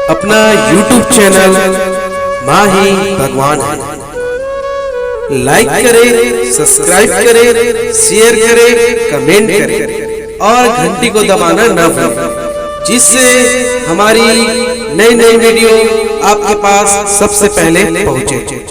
अपना YouTube channel माही भगवान है। लाइक करें, सब्सक्राइब करें, शेयर करें, कमेंट करें और घंटी को दबाना न भूलें, जिससे हमारी नई नई वीडियो आपके पास सबसे पहले पहुंचे।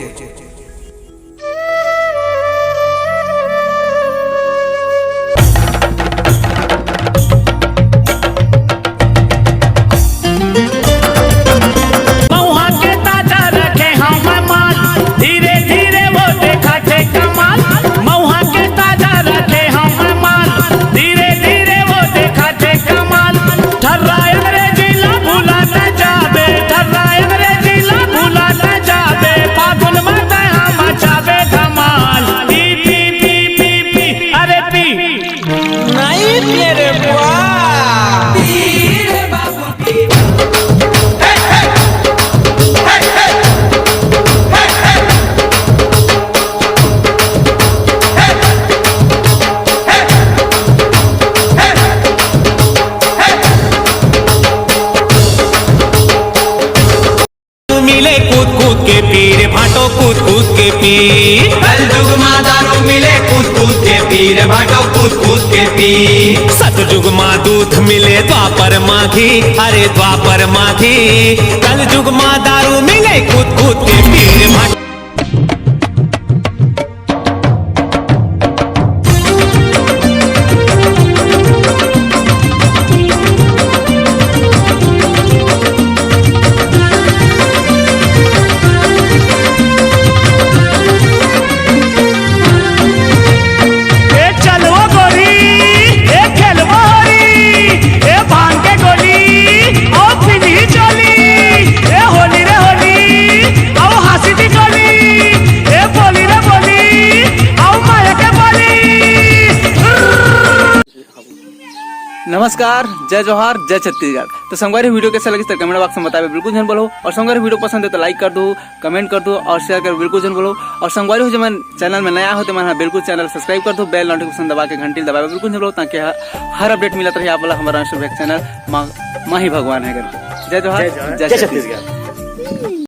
मिले कूद कूद के पीर भाटो कूद कूद के पीर, कलयुग माँ दारू मिले कूद कूद के पीर भाटो कूद कूद के पीर। सतयुग माँ दूध मिले द्वापर माघी, अरे द्वापर माघी। कलयुग माँ दारू मिले कूद कूद के पीर भाटो। नमस्कार, जय जोहार, जय छत्तीसगढ़। तो संगवारी वीडियो कैसा लगी कमेंट बॉक्स में बतावे बिल्कुल जन बोलो। और संगवारी वीडियो पसंद है तो लाइक कर दो, कमेंट कर दो और शेयर कर बिल्कुल जन बोलो। और संगवारी हो जो मैं चैनल में नया हो तो मैं बिल्कुल चैनल सब्सक्राइब कर दो, बेल नोटिफिकेशन दबा के घंटी दबावे बिल्कुल जन बोलो, ताकि हर अपडेट मिलता रहे आप वाला हमारा चैनल माही भगवान है। जय जोहार, जय छत्तीसगढ़।